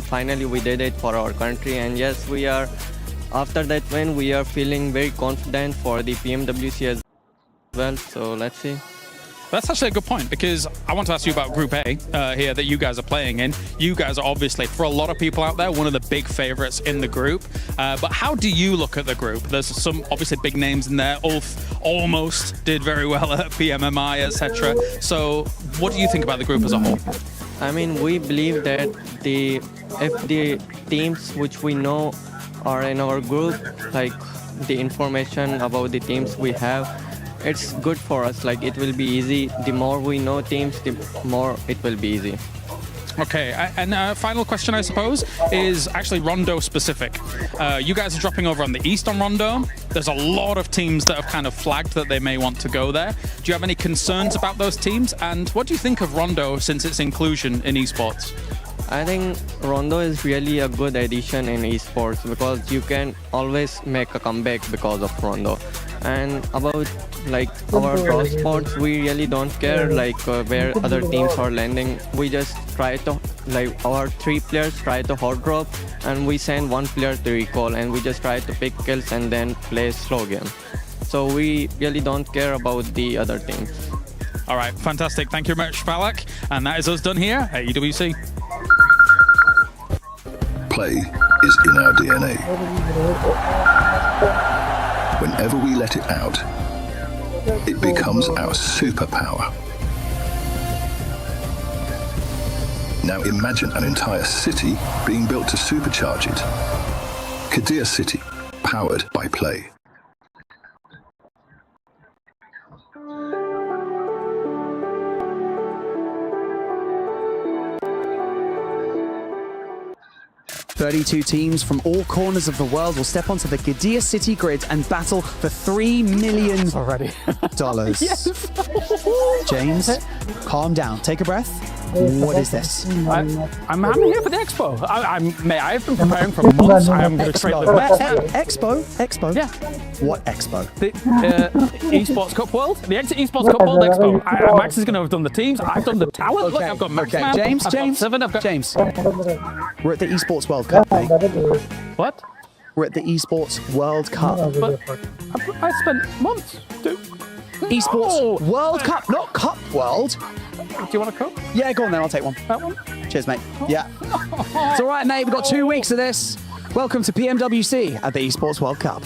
Finally, we did it for our country, and yes, we are. After that win, we are feeling very confident for the PMWC as well. So let's see. That's actually a good point, because I want to ask you about Group A here that you guys are playing in. You guys are obviously, for a lot of people out there, one of the big favorites in the group. But how do you look at the group? There's some obviously big names in there. Ulf almost did very well at PMMI, etc. So what do you think about the group as a whole? I mean, we believe that if the teams which we know are in our group, like the information about the teams we have, it's good for us. Like, it will be easy. The more we know teams, the more it will be easy. Okay, and final question, I suppose, is actually Rondo specific. You guys are dropping over on the East on Rondo. There's a lot of teams that have kind of flagged that they may want to go there. Do you have any concerns about those teams? And what do you think of Rondo since its inclusion in esports? I think Rondo is really a good addition in esports because you can always make a comeback because of Rondo. And about like our pro sports, we really don't care like where other teams are landing. We just try to, like, our 3 players try to hot drop and we send 1 player to recall, and we just try to pick kills and then play slow game. So we really don't care about the other teams. All right, fantastic. Thank you very much, Palak. And that is us done here at EWC. Play is in our DNA. Whenever we let it out, it becomes our superpower. Now imagine an entire city being built to supercharge it. Kadir City, powered by Play. "32 teams from all corners of the world will step onto the Gadir City grid and battle for $3 million. Already. Yes. James, calm down. Take a breath. What is this? I'm here for the expo. I've been preparing for months. I am going to trade with Matt. Expo? Yeah. What expo? The Esports Cup World. The Esports Cup World Expo. Max is going to have done the teams. I've done the talent. Look, I've got Max. Okay. James. James. We're at the Esports World Cup, mate. What? We're at the Esports World Cup. But I spent months. Esports World Cup, not Cup World. Do you want a cup? Yeah, go on then, I'll take one. That one? Cheers, mate. Yeah. It's all right, mate. We've got 2 weeks of this. Welcome to PMWC at the Esports World Cup.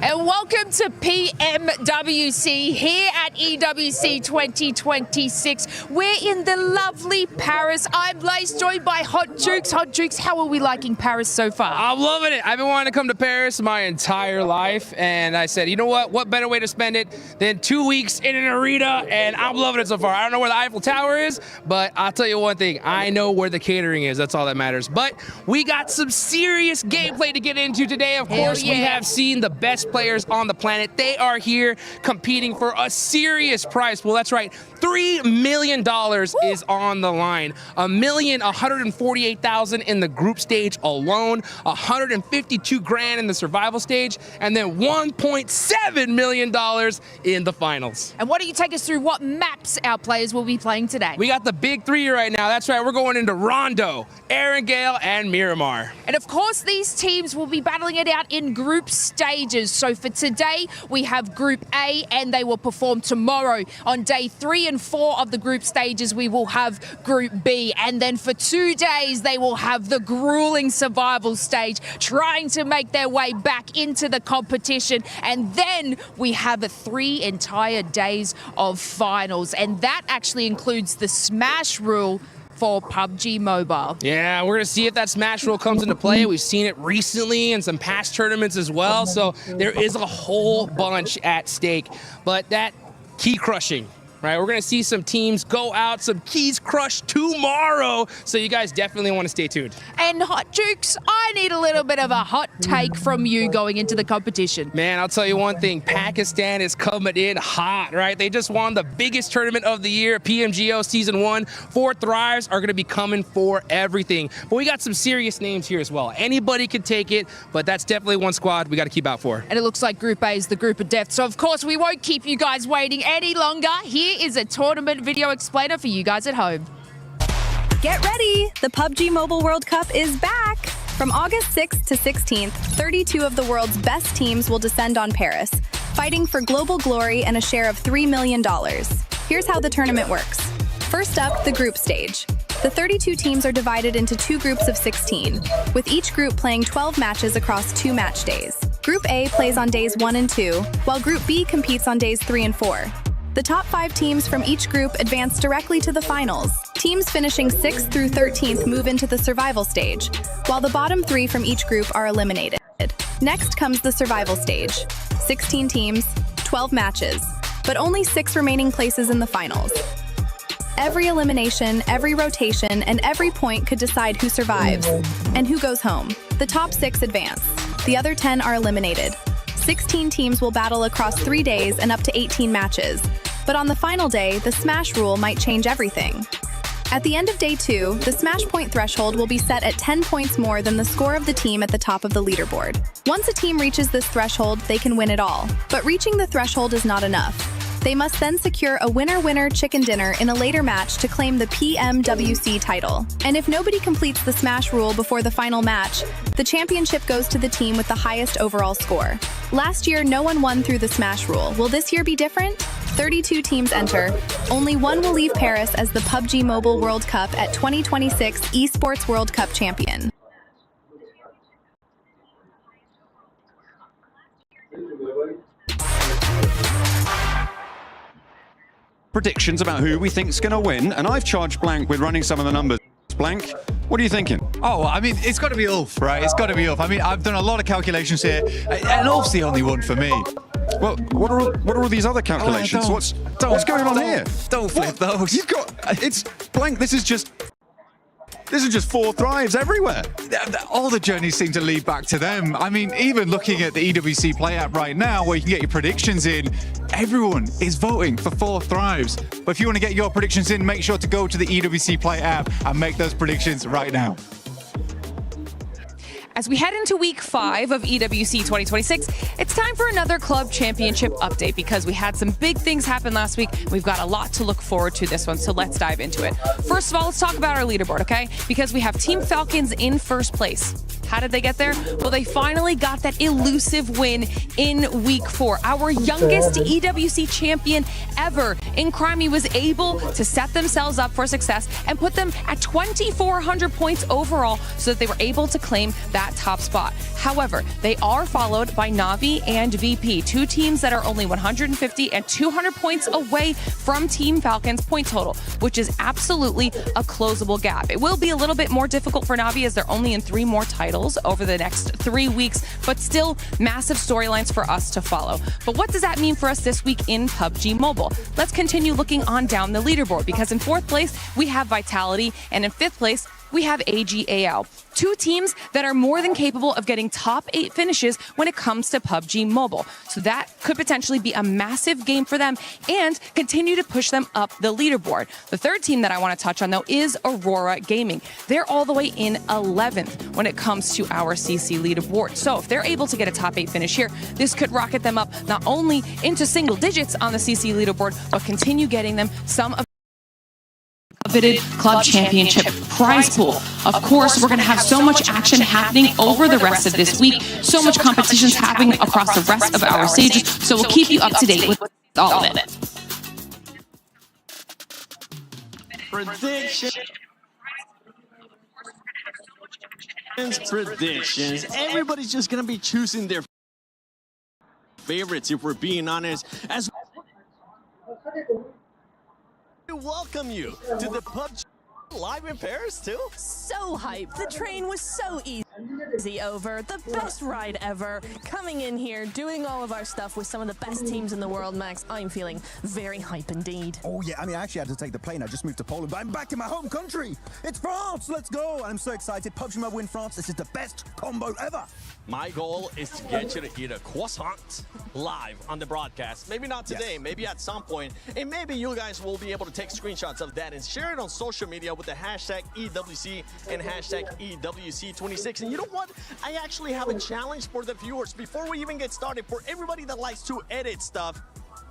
And welcome to PMWC here at EWC 2026. We're in the lovely Paris. I'm Lace, joined by Hot Jukes. Hot Jukes, how are we liking Paris so far? I'm loving it. I've been wanting to come to Paris my entire life, and I said, you know what better way to spend it than 2 weeks in an arena, and I'm loving it so far. I don't know where the Eiffel Tower is, but I'll tell you one thing. I know where the catering is. That's all that matters. But we got some serious gameplay to get into today. Of course, we have seen the best players on the planet. They are here competing for a serious prize. Well, that's right. $3 million is on the line. $1,148,000 in the group stage alone, 152 grand in the survival stage, and then $1.7 million in the finals. And why don't you take us through what maps our players will be playing today? We got the big 3 right now. That's right. We're going into Rondo, Erangel, and Miramar. And of course, these teams will be battling it out in group stages. So for today, we have Group A, and they will perform tomorrow. On day 3 and 4 of the group stages, we will have Group B. And then for 2 days, they will have the grueling survival stage, trying to make their way back into the competition. And then we have 3 entire days of finals. And that actually includes the Smash rule for PUBG Mobile. Yeah, we're gonna see if that Smash rule comes into play. We've seen it recently in some past tournaments as well, so there is a whole bunch at stake. But that key crushing, right? We're going to see some teams go out, some keys crushed tomorrow. So you guys definitely want to stay tuned. And Hot Jukes, I need a little bit of a hot take from you going into the competition. Man, I'll tell you one thing. Pakistan is coming in hot, right? They just won the biggest tournament of the year, PMGO Season 1. 4 Thrives are going to be coming for everything. But we got some serious names here as well. Anybody can take it, but that's definitely one squad we got to keep out for. And it looks like Group A is the group of death. So, of course, we won't keep you guys waiting any longer. Here is a tournament video explainer for you guys at home. Get ready! The PUBG Mobile World Cup is back! From August 6th to 16th, 32 of the world's best teams will descend on Paris, fighting for global glory and a share of $3 million. Here's how the tournament works. First up, the group stage. The 32 teams are divided into 2 groups of 16, with each group playing 12 matches across 2 match days. Group A plays on days 1 and 2, while Group B competes on days 3 and 4. The top 5 teams from each group advance directly to the finals. Teams finishing 6th through 13th move into the survival stage, while the bottom 3 from each group are eliminated. Next comes the survival stage. 16 teams, 12 matches, but only 6 remaining places in the finals. Every elimination, every rotation, and every point could decide who survives and who goes home. The top 6 advance. The other 10 are eliminated. 16 teams will battle across 3 days and up to 18 matches. But on the final day, the smash rule might change everything. At the end of day 2, the smash point threshold will be set at 10 points more than the score of the team at the top of the leaderboard. Once a team reaches this threshold, they can win it all. But reaching the threshold is not enough. They must then secure a winner-winner chicken dinner in a later match to claim the PMWC title. And if nobody completes the smash rule before the final match, the championship goes to the team with the highest overall score. Last year, no one won through the smash rule. Will this year be different? 32 teams enter. Only one will leave Paris as the PUBG Mobile World Cup at 2026 Esports World Cup champion. Predictions about who we think's going to win, and I've charged Blank with running some of the numbers. Blank, what are you thinking? Oh, I mean, it's got to be Ulf, right? It's got to be Ulf. I mean, I've done a lot of calculations here, and Ulf's the only one for me. Well, what are all these other calculations? What's going on here? Don't flip those. You've got it's Blank. This is just 4 Thrives everywhere. All the journeys seem to lead back to them. I mean, even looking at the EWC Play app right now, where you can get your predictions in, everyone is voting for 4 Thrives. But if you want to get your predictions in, make sure to go to the EWC Play app and make those predictions right now. As we head into week 5 of EWC 2026, it's time for another club championship update because we had some big things happen last week. We've got a lot to look forward to this one, so let's dive into it. First of all, let's talk about our leaderboard, okay? Because we have Team Falcons in first place. How did they get there? Well, they finally got that elusive win in week 4. Our youngest EWC champion ever in Crimey was able to set themselves up for success and put them at 2,400 points overall so that they were able to claim that top spot. However, they are followed by Navi and VP, 2 teams that are only 150 and 200 points away from Team Falcon's point total, which is absolutely a closable gap. It will be a little bit more difficult for Navi as they're only in 3 more titles over the next 3 weeks, but still massive storylines for us to follow. But what does that mean for us this week in PUBG Mobile? Let's continue looking on down the leaderboard because in 4th place, we have Vitality, and in 5th place, we have AGAL. 2 teams that are more than capable of getting top 8 finishes when it comes to PUBG Mobile. So that could potentially be a massive game for them and continue to push them up the leaderboard. The 3rd team that I want to touch on, though, is Aurora Gaming. They're all the way in 11th when it comes to our CC leaderboard. So if they're able to get a top 8 finish here, this could rocket them up not only into single digits on the CC leaderboard, but continue getting them some of coveted club championship prize pool. Of course, we're going to have so much action happening over the rest of this week, so much competitions happening across the rest of our stages, so we'll keep you up to date with all of it. Predictions. Everybody's just going to be choosing their favorites, if we're being honest. As we welcome you to the PUBG live in Paris too. So hyped. The train was so easy. Over the best ride ever, coming in here, doing all of our stuff with some of the best teams in the world, Max. I'm feeling very hype indeed. Oh yeah, I mean, I actually had to take the plane. I just moved to Poland, but I'm back in my home country. It's France, let's go. I'm so excited. PUBG Mobile in France, this is the best combo ever. My goal is to get you to eat a croissant live on the broadcast. Maybe not today, maybe at some point. And maybe you guys will be able to take screenshots of that and share it on social media with the hashtag EWC and hashtag EWC26. And you know what? I actually have a challenge for the viewers. Before we even get started, for everybody that likes to edit stuff,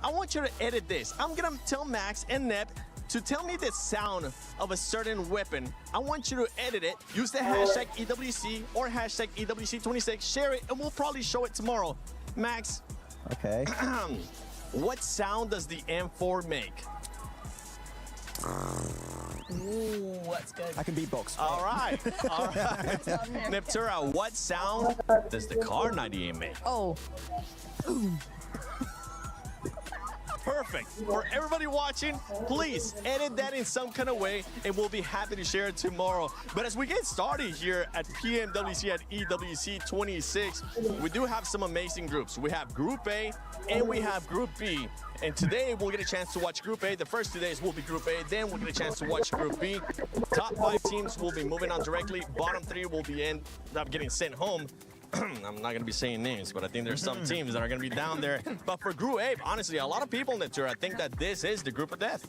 I want you to edit this. I'm gonna tell Max and Nep to tell me the sound of a certain weapon. I want you to edit it. Use the hashtag EWC or hashtag EWC26. Share it, and we'll probably show it tomorrow. Max. Okay. What sound does the M4 make? Ooh, that's good. I can beatbox. All right. All right. Neptura, what sound does the Car 98 make? Oh. Perfect. For everybody watching, please edit that in some kind of way, and we'll be happy to share it tomorrow. But as we get started here at PMWC at EWC 26, we do have some amazing groups. We have Group A and we have Group B. And today we'll get a chance to watch Group A. The first 2 days will be Group A, then we'll get a chance to watch Group B. Top 5 teams will be moving on directly. Bottom 3 will be end up getting sent home. I'm not going to be saying names, but I think there's some teams that are going to be down there. But for Group A, honestly, a lot of people in the tour, I think that this is the group of death.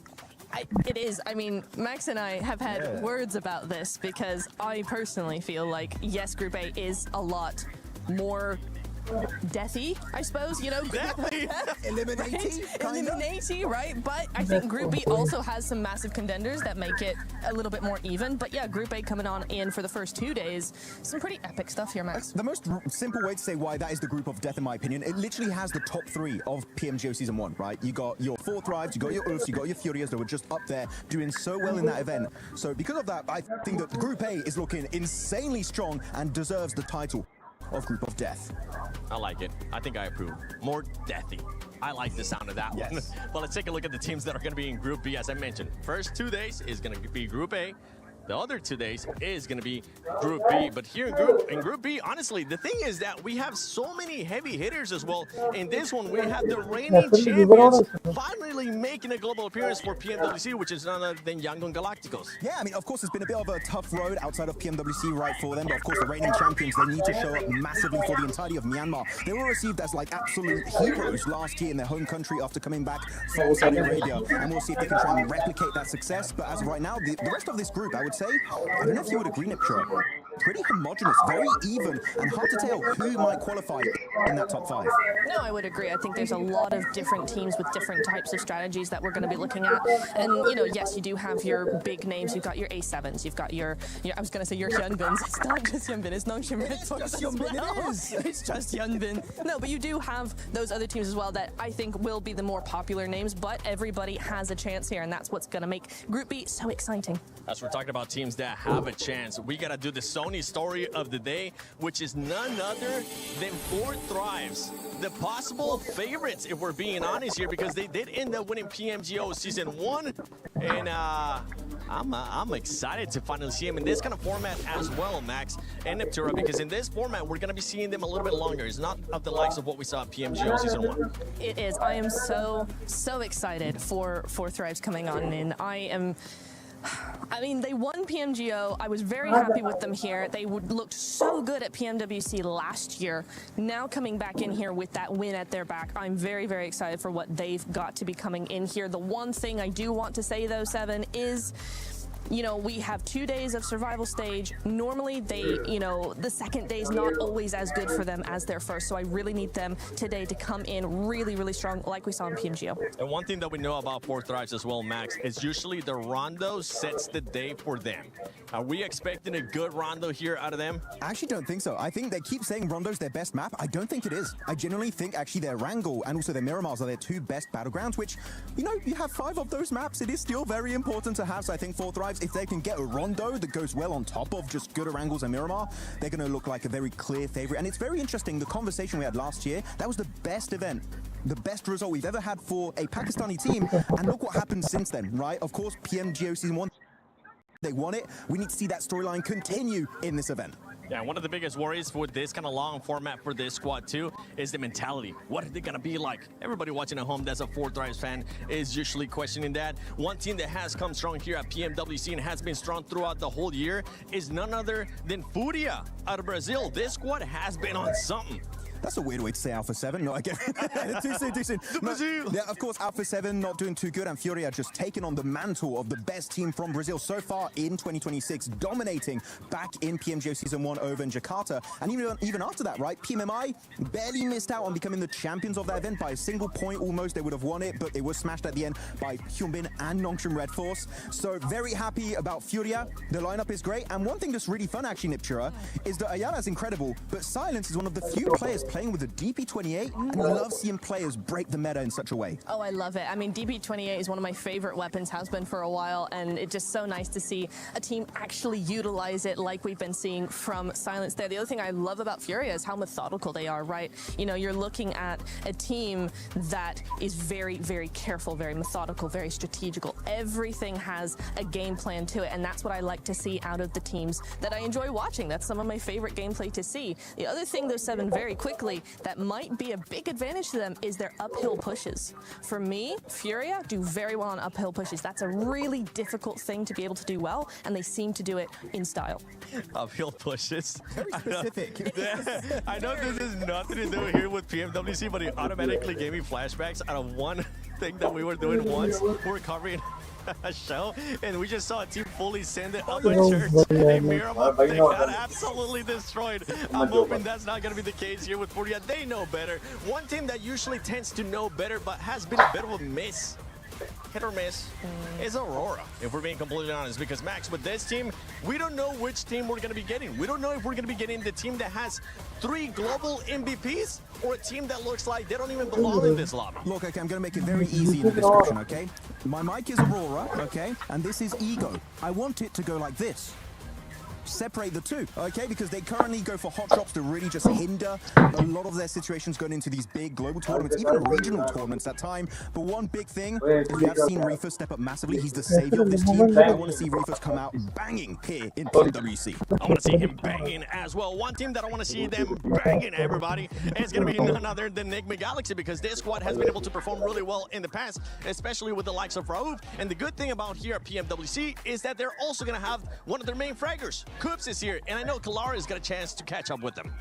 It is. I mean, Max and I have had words about this because I personally feel like, yes, Group A is a lot more deathy, I suppose, you know. Eliminating, Eliminating, right? But I think Group B also has some massive contenders that make it a little bit more even. But yeah, Group A coming on in for the first 2 days. Some pretty epic stuff here, Max. The most simple way to say why that is the group of death, in my opinion, it literally has the top 3 of PMGO Season 1, right? You got your 4 Thrives, you got your Oofs, you got your Furious that were just up there doing so well in that event. So because of that, I think that Group A is looking insanely strong and deserves the title of Group of Death. I like it. I think I approve. More deathy. I like the sound of that one. Well, let's take a look at the teams that are going to be in Group B. As I mentioned, first 2 days is going to be Group A. The other 2 days is going to be Group B. But here in Group B, honestly, the thing is that we have so many heavy hitters as well. In this one, we have the reigning champions finally making a global appearance for PMWC, which is none other than Yangon Galacticos. Yeah, I mean, of course, it's been a bit of a tough road outside of PMWC right for them. But of course, the reigning champions, they need to show up massively for the entirety of Myanmar. They were received as like absolute heroes last year in their home country after coming back from Saudi Arabia. And we'll see if they can try and replicate that success. But as of right now, the rest of this group, I would say, I don't know if you would agree, Niptra, pretty homogenous, very even, and hard to tell who might qualify in that top 5. No, I would agree. I think there's a lot of different teams with different types of strategies that we're going to be looking at. And, you know, yes, you do have your big names. You've got your A7s. You've got your I was going to say your Hyunbins. It's not just Hyunbin. It's no Shimmer. It's just Hyunbin. It's just Hyunbin. No, but you do have those other teams as well that I think will be the more popular names, but everybody has a chance here, and that's what's going to make Group B so exciting. As we're talking about teams that have a chance, we got to do the Sony story of the day, which is none other than 4 Thrives. The possible favorites, if we're being honest here, because they did end up winning PMGO Season 1. And I'm excited to finally see them in this kind of format as well, Max and Neptura, because in this format, we're going to be seeing them a little bit longer. It's not of the likes of what we saw at PMGO Season 1. It is. I am so excited for Thrives coming on in. I mean, they won PMGO. I was very happy with them here. They looked so good at PMWC last year. Now coming back in here with that win at their back, I'm very, very excited for what they've got to be coming in here. The one thing I do want to say, though, Seven, is, you know, we have 2 days of survival stage. Normally, the second day is not always as good for them as their first. So I really need them today to come in really, really strong, like we saw in PMGO. And one thing that we know about 4 Thrives as well, Max, is usually the rondo sets the day for them. Are we expecting a good rondo here out of them? I actually don't think so. I think they keep saying Rondo's their best map. I don't think it is. I genuinely think actually their Wrangle and also their Miramars are their 2 best battlegrounds, which, you know, you have 5 of those maps. It is still very important to have. So I think 4 Thrives, if they can get a Rondo that goes well on top of just good Wrangles and Miramar, they're going to look like a very clear favorite. And it's very interesting, the conversation we had last year, that was the best event, the best result we've ever had for a Pakistani team. And look what happened since then, right? Of course, PMGO Season 1, they won it. We need to see that storyline continue in this event. Yeah, one of the biggest worries with this kind of long format for this squad too is the mentality. What are they gonna be like? Everybody watching at home that's a 4Thrives fan is usually questioning that. One team that has come strong here at PMWC and has been strong throughout the whole year is none other than Fúria out of Brazil. This squad has been on something. That's a weird way to say Alpha 7. No, again, too soon. Yeah, of course, Alpha 7 not doing too good, and Fúria just taking on the mantle of the best team from Brazil so far in 2026, dominating back in PMGO Season 1 over in Jakarta. And even after that, right, PMMI barely missed out on becoming the champions of that event by a single point almost. They would have won it, but they were smashed at the end by Hyunbin and Nongshim Red Force. So very happy about Fúria. The lineup is great, and one thing that's really fun, actually, Niptura, is that Ayala's incredible, but Silence is one of the few players playing with a DP28, and I love seeing players break the meta in such a way. Oh, I love it. I mean, DP28 is one of my favorite weapons, has been for a while, and it's just so nice to see a team actually utilize it like we've been seeing from Silence there. The other thing I love about Fúria is how methodical they are, right? You know, you're looking at a team that is very, very careful, very methodical, very strategical. Everything has a game plan to it, and that's what I like to see out of the teams that I enjoy watching. That's some of my favorite gameplay to see. The other thing, though, Seven, very quickly, that might be a big advantage to them is their uphill pushes. For me, Fúria do very well on uphill pushes. That's a really difficult thing to be able to do well, and they seem to do it in style. Uphill pushes. Very specific. I know this is nothing to do here with PMWC, but it automatically gave me flashbacks out of one thing that we were doing once. We're covering a show, and we just saw a team fully send it up a church in Miramar. They got absolutely destroyed. I'm hoping that's not going to be the case here with Fúria. They know better. One team that usually tends to know better, but has been a bit of a miss, hit or miss, is Aurora, if we're being completely honest. Because, Max, with this team, we don't know which team we're going to be getting. We don't know if we're going to be getting the team that has 3 global MVPs or a team that looks like they don't even belong in this lobby. Look, okay, I'm going to make it very easy in the description, okay? My mic is Aurora, okay? And this is Ego. I want it to go like this. Separate the two, okay? Because they currently go for hot drops to really just hinder a lot of their situations going into these big global tournaments, even regional tournaments at time. But one big thing is we have seen Reefus step up massively. He's the savior of this team. I want to see Reefus come out banging here in PWC. I want to see him banging as well. One team that I want to see them banging everybody is going to be none other than Enigma Galaxy, because this squad has been able to perform really well in the past, especially with the likes of Raouf. And the good thing about here at PMWC is that they're also going to have one of their main fraggers. Coops is here, and I know Kalara's got a chance to catch up with them.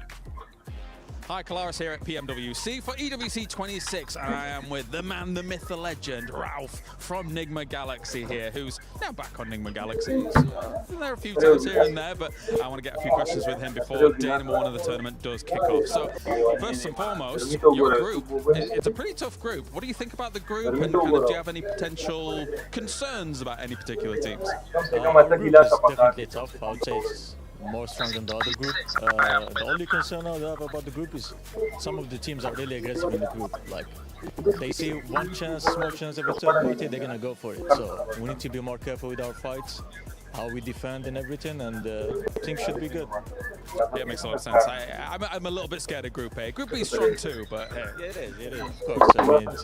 Hi, Kalaris here at PMWC for EWC 26. I am with the man, the myth, the legend, Ralph from Nigma Galaxy here, who's now back on Nigma Galaxy. There are a few times here and there, but I want to get a few questions with him before day number 1 of the tournament does kick off. So, first and foremost, your group, it's a pretty tough group. What do you think about the group, and kind of, do you have any potential concerns about any particular teams? The group is definitely tough. I would say it's more strong than the other group. The only concern I have about the group is some of the teams are really aggressive in the group. Like, they see one chance, small chance every third party, they're gonna go for it. So we need to be more careful with our fights, how we defend and everything, and things should be good. Yeah, it makes a lot of sense. I'm a little bit scared of Group A. Group B is strong too, but hey. Yeah, it is, of course. I mean, it's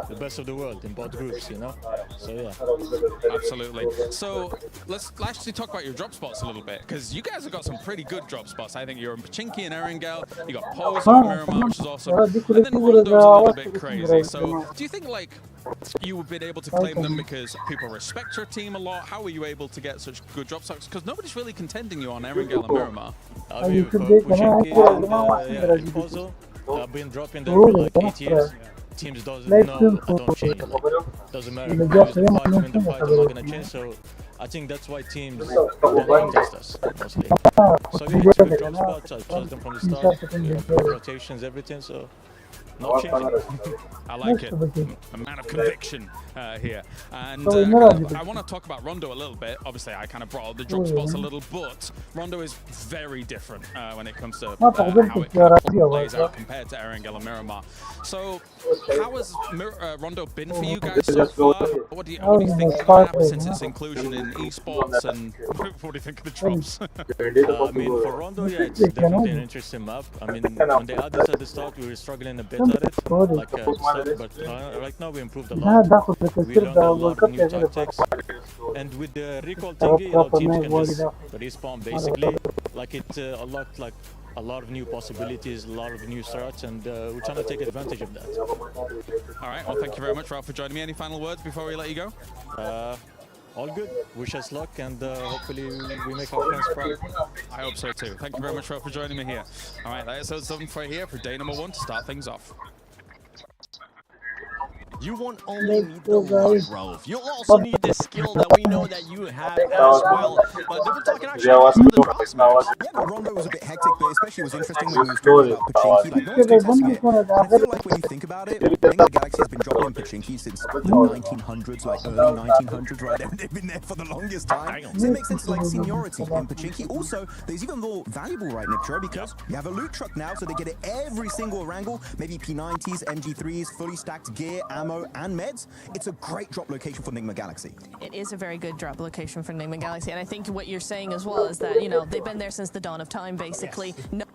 the best of the world in both groups, you know? So, yeah. Absolutely. So, let's actually talk about your drop spots a little bit, because you guys have got some pretty good drop spots. I think you're in Pachinki and Erangel, you got Pose and Miramar, which is awesome, and then Rondo's a little bit crazy. So, do you think, like, you have been able to claim them because people respect your team a lot? How were you able to get such good drop spots? Because nobody's really contending you on Erangel and Miramar. I mean, for Pachinki and Puzzle, I've been dropping them for like 8 years. Teams doesn't know I don't change. Like, doesn't matter. Win the fight, I'm not gonna change. So I think that's why teams don't test us mostly. So yeah, it's good drop spots. I trust them from the start. Rotations, everything. So. No changing. I like it. A man of conviction here. And I want to talk about Rondo a little bit. Obviously, I kind of brought up the drop spots a little, but Rondo is very different when it comes to how it kind of plays out compared to Erangel and Miramar. So, how has Rondo been for you guys so far? What do you think of the app since its inclusion in esports, and what do you think of the drops? I mean, for Rondo, yeah, it's definitely an interesting map. I mean, when they added this at the start, we were struggling a bit at it, like stuff, but right now we improved a lot. We learned a lot of new tactics, and with the recall thingy, teams can just respawn basically, like it unlocked like a lot of new possibilities, a lot of new starts, and we're trying to take advantage of that. All right, well, thank you very much, Ralph, for joining me. Any final words before we let you go? All good. Wish us luck, and hopefully we make our friends proud. I hope so too. Thank you very much, Ralph, for joining me here. All right, that is something for here for day number 1 to start things off. You won't only need the luck, Ralph. You'll also need the skill that we know that you have as well. But we're talking actually about some of the drops, man. Yeah, the Rondo was a bit hectic, but especially was interesting when we was talking about Pachinki. Like, no one's contesting it. And I feel like when you think about it, Enigma Galaxy has been dropping in Pachinki since the 1900s, like early 1900s, right? They've been there for the longest time. So it makes sense, like seniority in Pachinki. Also, there's even more valuable, right, Niptro, because you have a loot truck now, so they get it every single wrangle, maybe P90s, MG3s, fully stacked gear, ammo, and meds. It's a great drop location for Enigma Galaxy. It is a very good drop location for Enigma Galaxy, and I think what you're saying as well is that, you know, they've been there since the dawn of time, basically. Yes.